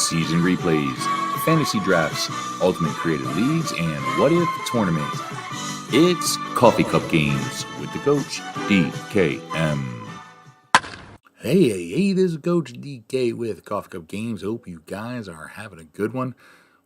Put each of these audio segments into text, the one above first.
season replays, fantasy drafts, ultimate creative leagues, and what if tournament. It's Coffee Cup Games with the coach, DKM. Hey, this is Coach DK with Coffee Cup Games. Hope you guys are having a good one.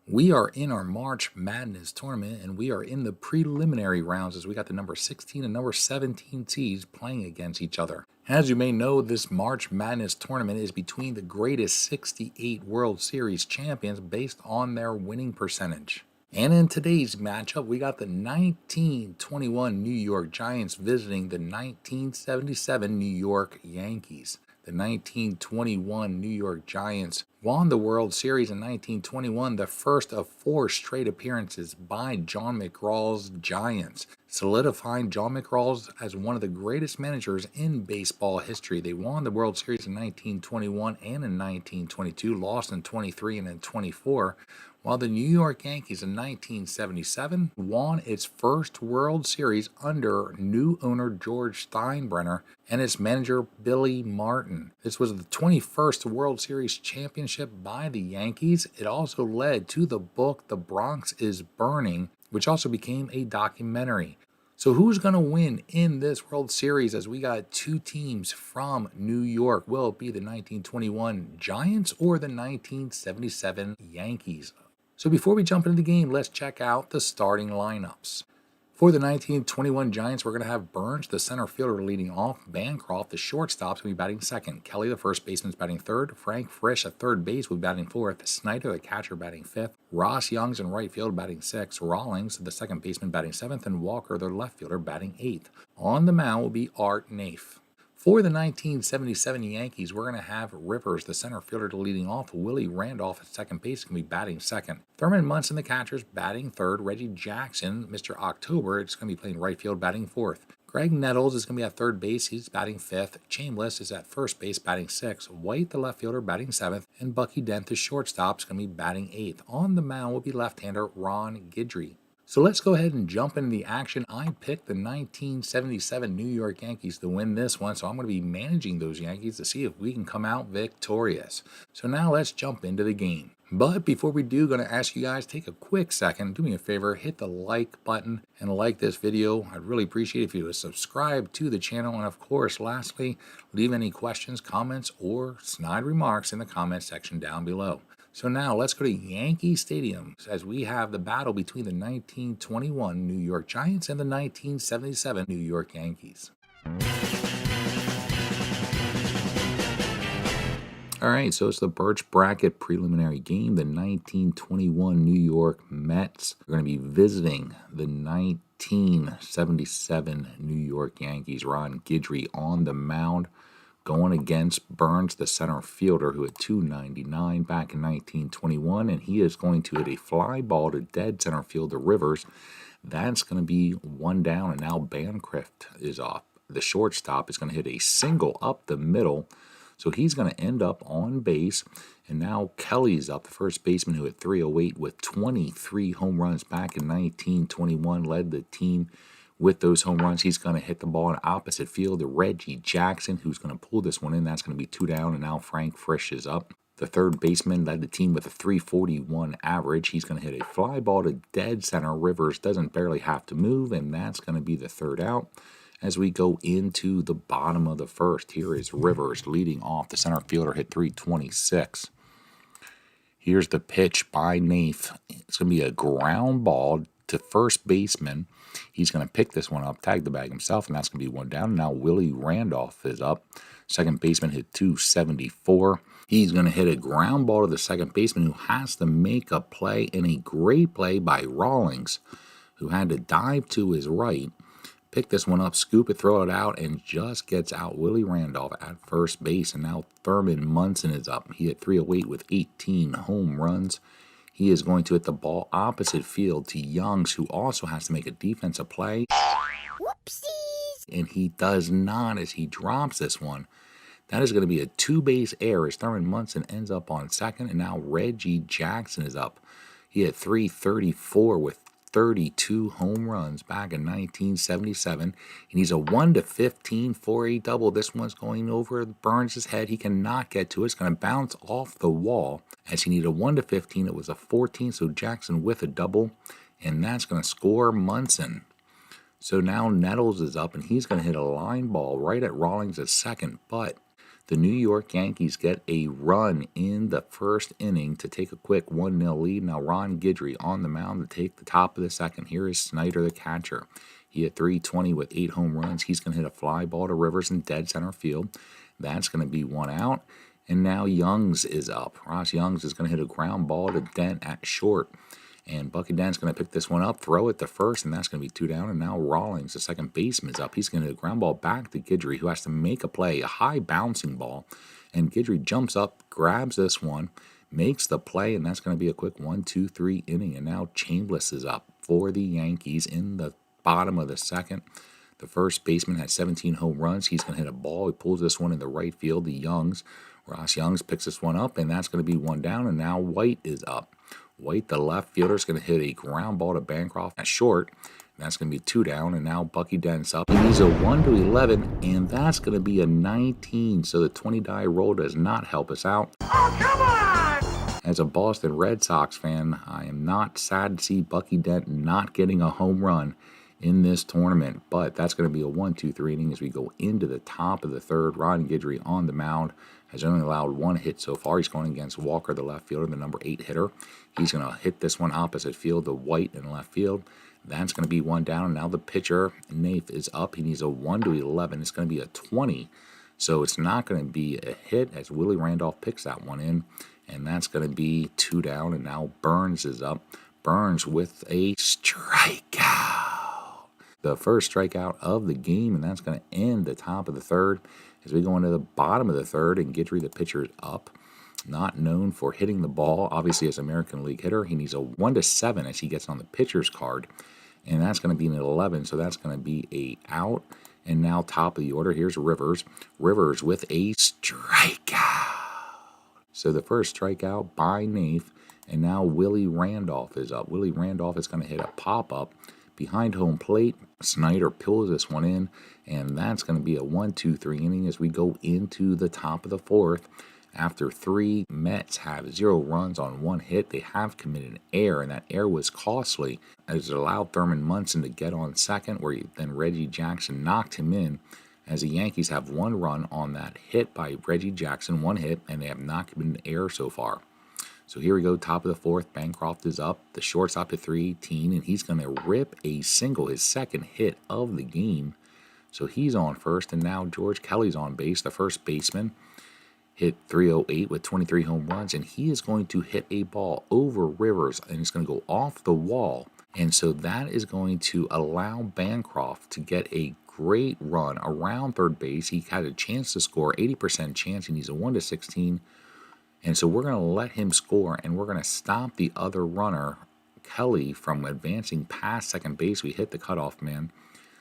We are in our March Madness tournament, and we are in the preliminary rounds as we got the number 16 and number 17 seeds playing against each other. As you may know, this March Madness tournament is between the greatest 68 World Series champions based on their winning percentage. And in today's matchup, we got the 1921 New York Giants visiting the 1977 New York Yankees. The 1921 New York Giants won the World Series in 1921, the first of 4 straight appearances by John McGraw's Giants, solidifying John McGraw as one of the greatest managers in baseball history. They won the World Series in 1921 and in 1922, lost in 23 and in 24, while the New York Yankees in 1977 won its first World Series under new owner George Steinbrenner and its manager Billy Martin. This was the 21st World Series championship by the Yankees. It also led to the book The Bronx is Burning, which also became a documentary. So who's going to win in this World Series as we got 2 teams from New York? Will it be the 1921 Giants or the 1977 Yankees? So before we jump into the game, let's check out the starting lineups. For the 1921 Giants, we're going to have Birch, the center fielder, leading off. Bancroft, the shortstop, will be batting second. Kelly, the first baseman, is batting third. Frisch, at third base, will be batting fourth. Snyder, the catcher, batting fifth. Ross Young's in right field, batting sixth. Rawlings, the second baseman, batting seventh. And Walker, the left fielder, batting eighth. On the mound will be Art Naif. For the 1977 Yankees, we're going to have Rivers, the center fielder, leading off. Willie Randolph at second base is going to be batting second. Thurman, Munson, the catchers, batting third. Reggie Jackson, Mr. October, is going to be playing right field, batting fourth. Greg Nettles is going to be at third base. He's batting fifth. Chambliss is at first base, batting sixth. White, the left fielder, batting seventh. And Bucky Dent, the shortstop, is going to be batting eighth. On the mound will be left-hander Ron Guidry. So let's go ahead and jump into the action. I picked the 1977 New York Yankees to win this one, so I'm going to be managing those Yankees to see if we can come out victorious. So now let's jump into the game. But before we do, I'm going to ask you guys, take a quick second, do me a favor, hit the like button and like this video. I'd really appreciate it if you would subscribe to the channel. And of course, lastly, leave any questions, comments, or snide remarks in the comment section down below. So now let's go to Yankee Stadium as we have the battle between the 1921 New York Giants and the 1977 New York Yankees. All right, so it's the Birch bracket preliminary game. The 1921 New York Mets are going to be visiting the 1977 New York Yankees. Ron Guidry on the mound, going against Birch, the center fielder, who had .299 back in 1921, and he is going to hit a fly ball to dead center field to Rivers. That's going to be 1 down, and now Bancroft is off. The shortstop is going to hit a single up the middle, so he's going to end up on base. And now Kelly's up, the first baseman, who hit .308 with 23 home runs back in 1921, led the team with those home runs. He's going to hit the ball in opposite field to Reggie Jackson, who's going to pull this one in. That's going to be 2 down, and now Frisch is up. The third baseman led the team with a .341 average. He's going to hit a fly ball to dead center. Rivers doesn't barely have to move, and that's going to be the 3rd out. As we go into the bottom of the 1st, here is Rivers leading off. The center fielder hit .326. Here's the pitch by Naif. It's going to be a ground ball to first baseman. He's going to pick this one up, tag the bag himself, and that's going to be 1 down. Now Willie Randolph is up. Second baseman hit .274. He's going to hit a ground ball to the second baseman, who has to make a play, and a great play by Rawlings, who had to dive to his right, pick this one up, scoop it, throw it out, and just gets out Willie Randolph at first base. And now Thurman Munson is up. He hit .308 with 18 home runs. He is going to hit the ball opposite field to Youngs, who also has to make a defensive play. Whoopsies! And he does not, as he drops this one. That is going to be a 2-base error as Thurman Munson ends up on second. And now Reggie Jackson is up. He had .334 with 32 home runs back in 1977, and he's a 1-15 for a double. This one's going over Burns' head. He cannot get to it. It's going to bounce off the wall As he needed a 1 to 15, it was a 14, so Jackson with a double, and that's going to score Munson. So now Nettles is up, and he's going to hit a line ball right at Rawlings at second, but the New York Yankees get a run in the first inning to take a quick 1-0 lead. Now Ron Guidry on the mound to take the top of the second. Here is Snyder, the catcher. He hit .320 with 8 home runs. He's going to hit a fly ball to Rivers in dead center field. That's going to be 1 out. And now Youngs is up. Ross Youngs is going to hit a ground ball to Dent at short. And Bucky Dent's going to pick this one up, throw it to first, and that's going to be 2 down. And now Rawlings, the second baseman, is up. He's going to hit a ground ball back to Guidry, who has to make a play, a high bouncing ball. And Guidry jumps up, grabs this one, makes the play, and that's going to be a quick 1-2-3 inning. And now Chambliss is up for the Yankees in the bottom of the second. The first baseman had 17 home runs. He's going to hit a ball. He pulls this one in the right field. Ross Youngs picks this one up, and that's going to be 1 down. And now White is up. White, the left fielder, is going to hit a ground ball to Bancroft at short. That's going to be 2 down, and now Bucky Dent's up. He's a 1 to 11, and that's going to be a 19. So the 20-die roll does not help us out. Oh, come on! As a Boston Red Sox fan, I am not sad to see Bucky Dent not getting a home run in this tournament, but that's going to be a 1-2-3 inning as we go into the top of the third. Ron Guidry on the mound has only allowed 1 hit so far. He's going against Walker, the left fielder, the number 8 hitter. He's going to hit this one opposite field to White in left field. That's going to be 1 down. And now the pitcher, Nath, is up. He needs a 1 to 11. It's going to be a 20. So it's not going to be a hit as Willie Randolph picks that one in. And that's going to be 2 down. And now Burns is up. Burns with a strikeout. The first strikeout of the game, and that's going to end the top of the third as we go into the bottom of the third, and Guidry, the pitcher, is up. Not known for hitting the ball, obviously as American League hitter. He needs a 1 to 7 as he gets on the pitcher's card, and that's going to be an 11, so that's going to be a out. And now top of the order, here's Rivers. Rivers with a strikeout. So the first strikeout by Nath, and now Willie Randolph is up. Willie Randolph is going to hit a pop-up behind home plate. Snyder pulls this one in, and that's going to be a 1-2-3 inning as we go into the top of the fourth. After 3 Mets have 0 runs on 1 hit, they have committed an error, and that error was costly as it allowed Thurman Munson to get on second, where then Reggie Jackson knocked him in, as the Yankees have 1 run on that hit by Reggie Jackson, 1 hit, and they have not committed an error so far. So here we go, top of the fourth. Bancroft is up. The shortstop at 318, and he's going to rip a single, his second hit of the game. So he's on first, and now George Kelly's on base, the first baseman. Hit .308 with 23 home runs, and he is going to hit a ball over Rivers, and it's going to go off the wall. And so that is going to allow Bancroft to get a great run around third base. He had a chance to score, 80% chance. He needs a 1 to 16. And so we're going to let him score, and we're going to stop the other runner, Kelly, from advancing past second base. We hit the cutoff man.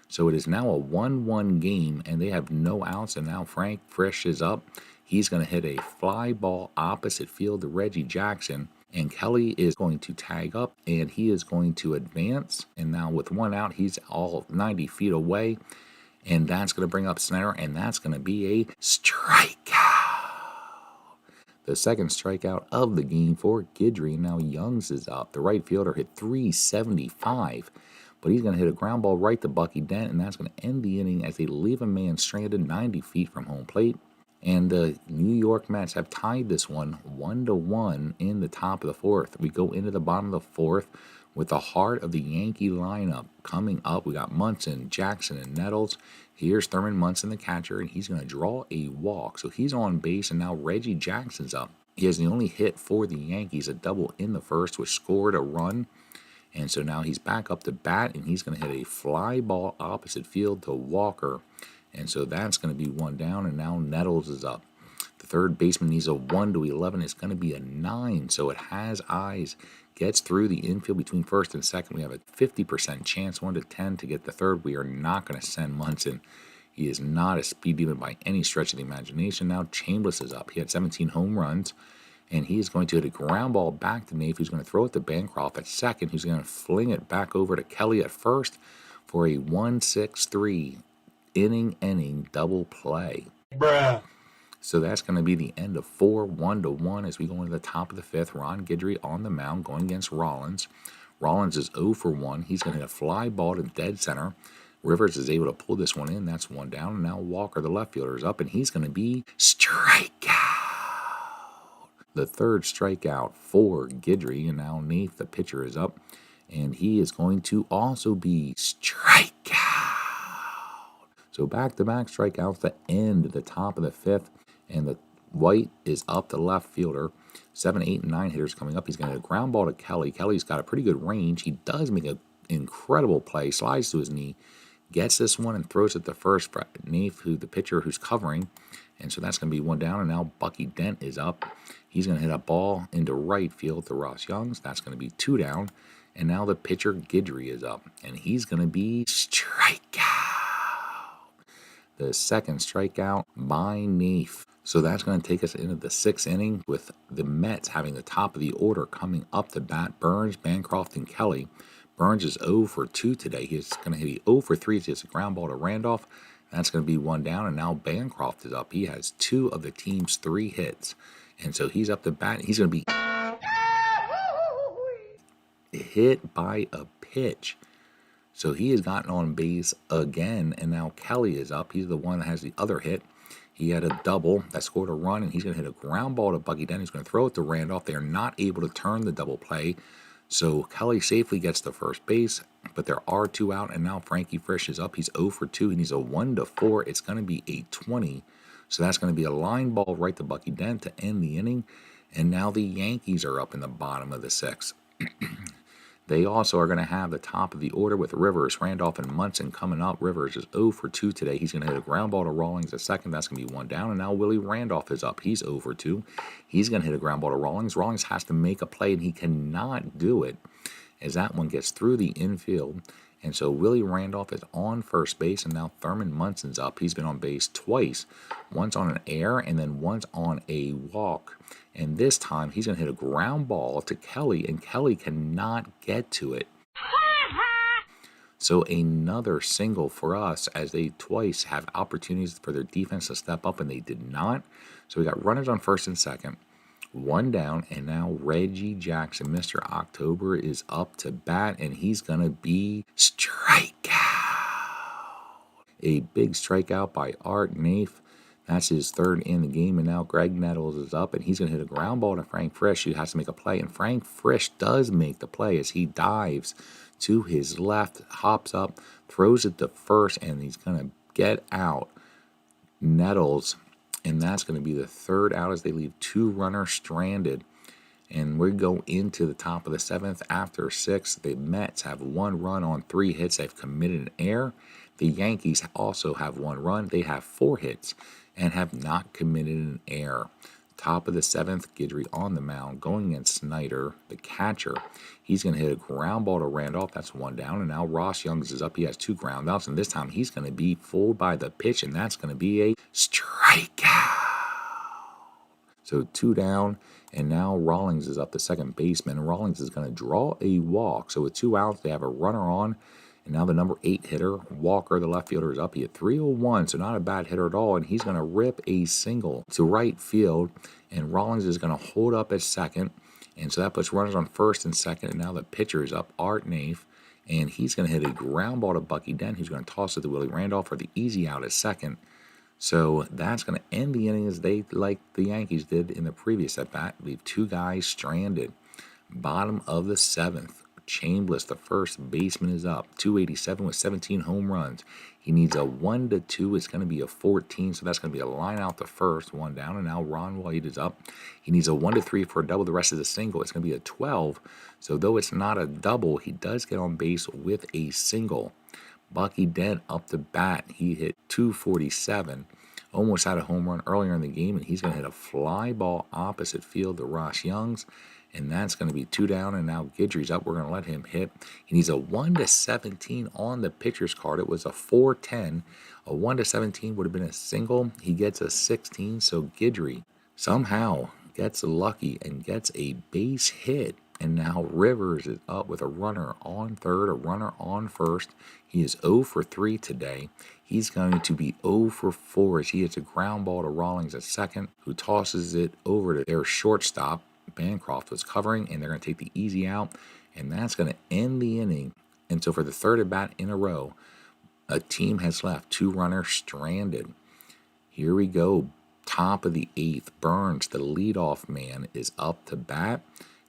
So it is now a 1-1 game, and they have no outs, and now Frisch is up. He's going to hit a fly ball opposite field to Reggie Jackson, and Kelly is going to tag up, and he is going to advance. And now with 1 out, he's all 90 feet away, and that's going to bring up Snyder, and that's going to be a strikeout. The second strikeout of the game for Guidry, and now Youngs is up. The right fielder hit .375, but he's going to hit a ground ball right to Bucky Dent, and that's going to end the inning as they leave a man stranded 90 feet from home plate. And the New York Mets have tied this one 1-1 in the top of the fourth. We go into the bottom of the fourth with the heart of the Yankee lineup coming up. We got Munson, Jackson, and Nettles. Here's Thurman Munson, the catcher, and he's going to draw a walk. So he's on base, and now Reggie Jackson's up. He has the only hit for the Yankees, a double in the first, which scored a run. And so now he's back up to bat, and he's going to hit a fly ball opposite field to Walker. And so that's going to be 1 down, and now Nettles is up. The third baseman needs a 1 to 11. It's going to be a 9, so it has eyes. Gets through the infield between first and second. We have a 50% chance, 1 to 10, to get the third. We are not going to send Munson. He is not a speed demon by any stretch of the imagination. Now Chambliss is up. He had 17 home runs, and he is going to hit a ground ball back to Nath, who's going to throw it to Bancroft at second, who's going to fling it back over to Kelly at first for a 1-6-3 inning double play. Bruh. So that's going to be the end of 4, 1-1 as we go into the top of the fifth. Ron Guidry on the mound going against Rollins. Rollins is 0 for 1. He's going to hit a fly ball to dead center. Rivers is able to pull this one in. That's one down. And now Walker, the left fielder, is up, and he's going to be strikeout. The third strikeout for Guidry, and now Nath, the pitcher, is up, and he is going to also be strikeout. So back-to-back strikeouts to end the top of the fifth, and the White is up the left fielder. 7, 8, and 9 hitters coming up. He's going to hit a ground ball to Kelly. Kelly's got a pretty good range. He does make an incredible play, slides to his knee, gets this one and throws it to first. Nath, who the pitcher who's covering, and so that's going to be one down. And now Bucky Dent is up. He's going to hit a ball into right field to Ross Youngs. That's going to be 2 down. And now the pitcher Guidry is up, and he's going to be strikeout. The second strikeout by Nath. So that's going to take us into the 6th inning with the Mets having the top of the order coming up to bat. Burns, Bancroft, and Kelly. Burns is 0 for 2 today. He's going to hit a 0 for 3. He hits a ground ball to Randolph. That's going to be one down, and now Bancroft is up. He has 2 of the team's 3 hits. And so he's up to bat. He's going to be hit by a pitch. So he has gotten on base again, and now Kelly is up. He's the one that has the other hit. He had a double that scored a run, and he's going to hit a ground ball to Bucky Dent. He's going to throw it to Randolph. They are not able to turn the double play. So Kelly safely gets to first base, but there are 2 out, and now Frankie Frisch is up. He's 0 for 2. He needs a 1-4. It's going to be a 20. So that's going to be a line ball right to Bucky Dent to end the inning. And now the Yankees are up in the bottom of the 6th. They also are going to have the top of the order with Rivers, Randolph, and Munson coming up. Rivers is 0 for 2 today. He's going to hit a ground ball to Rawlings at second. That's going to be one down. And now Willie Randolph is up. He's 0 for 2. He's going to hit a ground ball to Rawlings. Rawlings has to make a play, and he cannot do it as that one gets through the infield. And so Willie Randolph is on first base, and now Thurman Munson's up. He's been on base twice, once on an error and then once on a walk. And this time he's going to hit a ground ball to Kelly, and Kelly cannot get to it. So another single for us as they twice have opportunities for their defense to step up, and they did not. So we got runners on first and second. One down, and now Reggie Jackson, Mr. October, is up to bat, and he's going to be strikeout. A big strikeout by Art Nath. That's his 3rd in the game, and now Greg Nettles is up, and he's going to hit a ground ball to Frank Frisch, who has to make a play, and Frank Frisch does make the play as he dives to his left, hops up, throws it to first, and he's going to get out Nettles. And that's going to be the 3rd out as they leave 2 runners stranded. And we go into the top of the 7th after 6. The Mets have 1 run on 3 hits. They've committed an error. The Yankees also have 1 run. They have 4 hits and have not committed an error. Top of the 7th, Guidry on the mound going against Snyder, the catcher. He's going to hit a ground ball to Randolph. That's 1 down. And now Ross Youngs is up. He has 2 ground outs. And this time he's going to be fooled by the pitch. And that's going to be a strikeout. So 2 down. And now Rawlings is up, the second baseman. Rawlings is going to draw a walk. So with 2 outs, they have a runner on. And now the number 8 hitter, Walker, the left fielder, is up. He hit 301, so not a bad hitter at all. And he's going to rip a single to right field. And Rawlings is going to hold up at second. And so that puts runners on first and second. And now the pitcher is up, Art Nath. And he's going to hit a ground ball to Bucky Dent, who's going to toss it to Willie Randolph for the easy out at second. So that's going to end the inning as they, like the Yankees did in the previous at-bat, leave 2 guys stranded. Bottom of the 7th. Chambliss, the first baseman, is up. 287 with 17 home runs. He needs a 1-2. It's going to be a 14, so that's going to be a line out the first. 1 down, and now Ron White is up. He needs a 1-3 for a double. The rest is a single. It's going to be a 12. So though it's not a double, he does get on base with a single. Bucky Dent up to bat. He hit 247. Almost had a home run earlier in the game, and he's going to hit a fly ball opposite field to Ross Youngs. And that's going to be 2 down, and now Guidry's up. We're going to let him hit. He needs a 1-17 on the pitcher's card. It was a 4-10. A 1-17 would have been a single. He gets a 16, so Guidry somehow gets lucky and gets a base hit. And now Rivers is up with a runner on third, a runner on first. He is 0 for 3 today. He's going to be 0 for 4 as he hits a ground ball to Rawlings at second, who tosses it over to their shortstop. Bancroft was covering, and they're going to take the easy out, and that's going to end the inning. And so for the third at bat in a row, a team has left 2 runners stranded. Here we go. Top of the 8th, Burns, the leadoff man, is up to bat.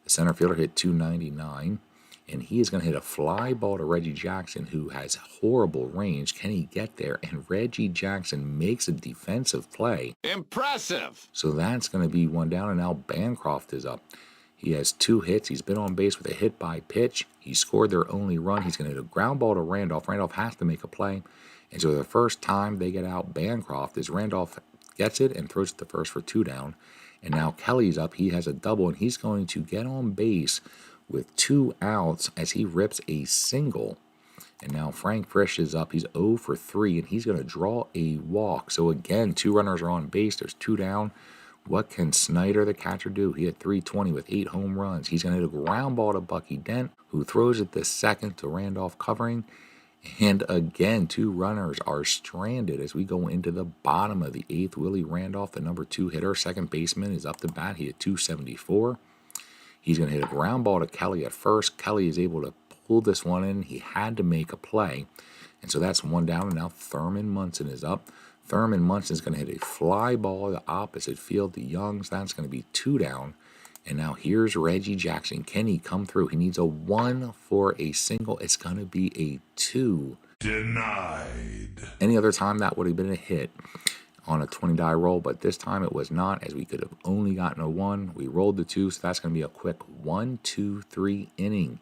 The center fielder hit 299, and he is going to hit a fly ball to Reggie Jackson, who has horrible range. Can he get there? And Reggie Jackson makes a defensive play. Impressive! So that's going to be 1 down, and now Bancroft is up. He has 2 hits. He's been on base with a hit by pitch. He scored their only run. He's going to hit a ground ball to Randolph. Randolph has to make a play. And so the first time they get out Bancroft is Randolph gets it and throws it to first for 2 down. And now Kelly's up. He has a double, and he's going to get on base with 2 outs as he rips a single. And now Frank Frisch is up. He's 0 for 3, and he's going to draw a walk. So again, 2 runners are on base. There's 2 down. What can Snyder, the catcher, do? He hit 320 with 8 home runs. He's going to hit a ground ball to Bucky Dent, who throws it the second to Randolph covering. And again, 2 runners are stranded as we go into the bottom of the 8th. Willie Randolph, the number 2 hitter, second baseman, is up to bat. He hit 274. He's going to hit a ground ball to Kelly at first. Kelly is able to pull this one in. He had to make a play. And so that's 1 down. And now Thurman Munson is up. Thurman Munson is going to hit a fly ball to the opposite field to Youngs. That's going to be 2 down. And now here's Reggie Jackson. Can he come through? He needs a 1 for a single. It's going to be a 2. Denied. Any other time that would have been a hit on a 20-die roll, but this time it was not, as we could have only gotten a 1. We rolled the 2, so that's going to be a quick 1-2-3 inning.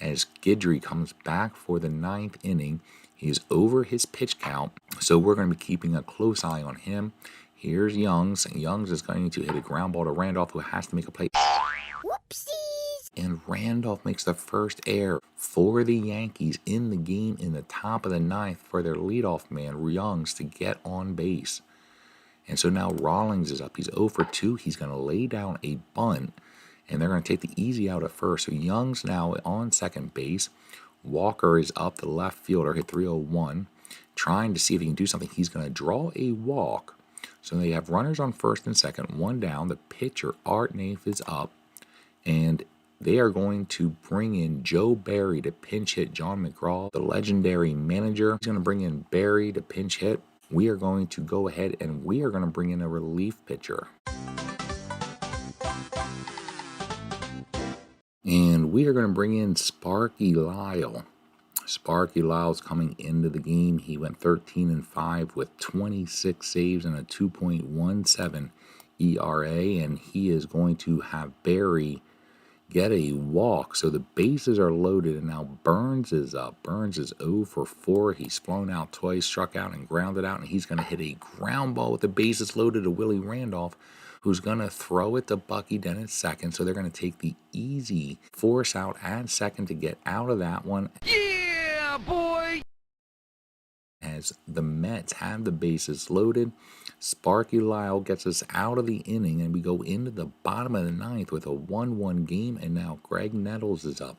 As Guidry comes back for the 9th inning, he is over his pitch count, so we're going to be keeping a close eye on him. Here's Youngs. Youngs is going to hit a ground ball to Randolph, who has to make a play. Whoopsies! And Randolph makes the first error for the Yankees in the game in the top of the 9th for their leadoff man, Youngs, to get on base. And so now Rawlings is up. He's 0 for 2. He's going to lay down a bunt, and they're going to take the easy out at first. So Young's now on second base. Walker is up, the left fielder, hit 301, trying to see if he can do something. He's going to draw a walk. So they have runners on first and second, 1 down. The pitcher, Art Naif, is up, and they are going to bring in Joe Barry to pinch hit John McGraw, the legendary manager. He's going to bring in Barry to pinch hit. We are going to go ahead and we are going to bring in a relief pitcher. And we are going to bring in Sparky Lyle. Sparky Lyle's coming into the game. He went 13-5 with 26 saves and a 2.17 ERA, and he is going to have Barry get a walk. So the bases are loaded, and now Burns is up. Burns is 0 for 4. He's flown out twice, struck out, and grounded out, and he's going to hit a ground ball with the bases loaded to Willie Randolph, who's going to throw it to Bucky Dent at second. So they're going to take the easy force out at second to get out of that one. Yeah, boy! As the Mets have the bases loaded, Sparky Lyle gets us out of the inning, and we go into the bottom of the 9th with a 1-1 game, and now Greg Nettles is up.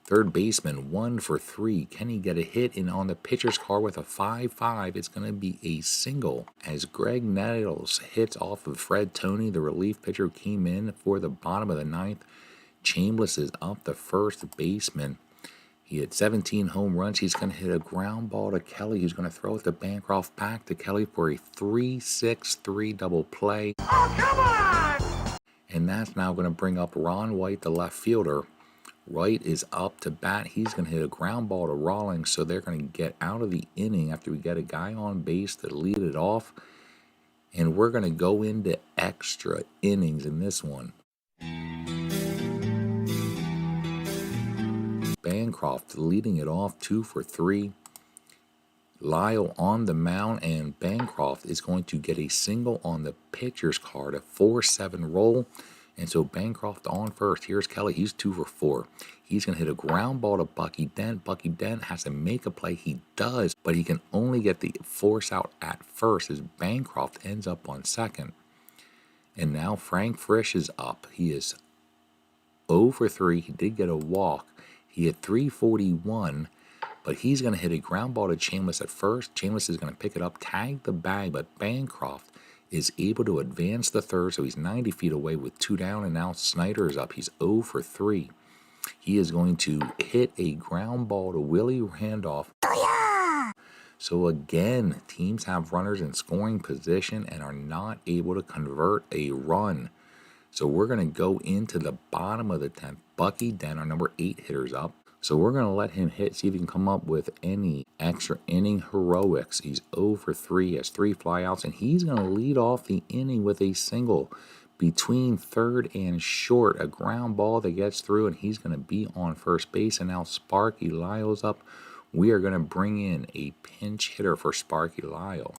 Third baseman, 1 for 3. Can he get a hit? And on the pitcher's car with a 5-5, it's going to be a single. As Greg Nettles hits off of Fred Toney, the relief pitcher who came in for the bottom of the 9th. Chambliss is up, the first baseman. He had 17 home runs. He's going to hit a ground ball to Kelly, who's going to throw it to Bancroft, back to Kelly for a 3-6-3 double play. Oh, come on! And that's now going to bring up Ron White, the left fielder. White is up to bat. He's going to hit a ground ball to Rawlings, so they're going to get out of the inning after we get a guy on base to lead it off. And we're going to go into extra innings in this one. Bancroft leading it off, 2 for 3. Lyle on the mound, and Bancroft is going to get a single on the pitcher's card, a 4-7 roll. And so Bancroft on first. Here's Kelly. He's 2 for 4. He's going to hit a ground ball to Bucky Dent. Bucky Dent has to make a play. He does, but he can only get the force out at first as Bancroft ends up on second. And now Frank Frisch is up. He is 0 for 3. He did get a walk. He hit 341, but he's going to hit a ground ball to Chambliss at first. Chambliss is going to pick it up, tag the bag, but Bancroft is able to advance the third, so he's 90 feet away with 2 down, and now Snyder is up. He's 0 for 3. He is going to hit a ground ball to Willie Randolph. So again, teams have runners in scoring position and are not able to convert a run. So we're going to go into the bottom of the 10th. Bucky Dent, our number 8 hitter's up. So we're going to let him hit, see if he can come up with any extra inning heroics. He's 0 for 3, has 3 flyouts, and he's going to lead off the inning with a single between third and short. A ground ball that gets through, and he's going to be on first base. And now Sparky Lyle's up. We are going to bring in a pinch hitter for Sparky Lyle.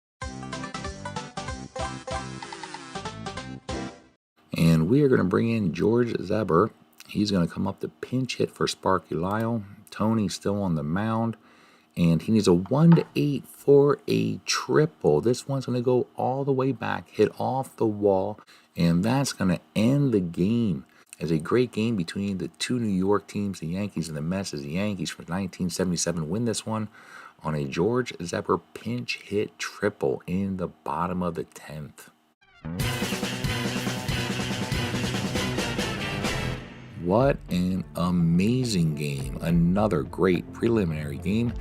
And we are going to bring in George Zeber. He's going to come up to pinch hit for Sparky Lyle. Tony's still on the mound. And he needs a 1-8 for a triple. This one's going to go all the way back, hit off the wall. And that's going to end the game. As a great game between the 2 New York teams, the Yankees and the Mets, as the Yankees from 1977 win this one on a George Zeber pinch hit triple in the bottom of the 10th. What an amazing game. Another great preliminary game.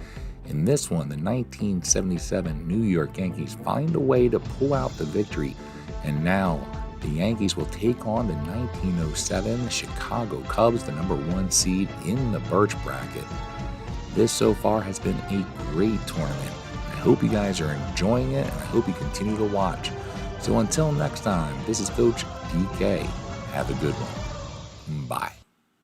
In this one, the 1977 New York Yankees find a way to pull out the victory. And now the Yankees will take on the 1907 Chicago Cubs, the number 1 seed in the Birch bracket. This so far has been a great tournament. I hope you guys are enjoying it, and I hope you continue to watch. So until next time, this is Coach DK. Have a good one. Bye.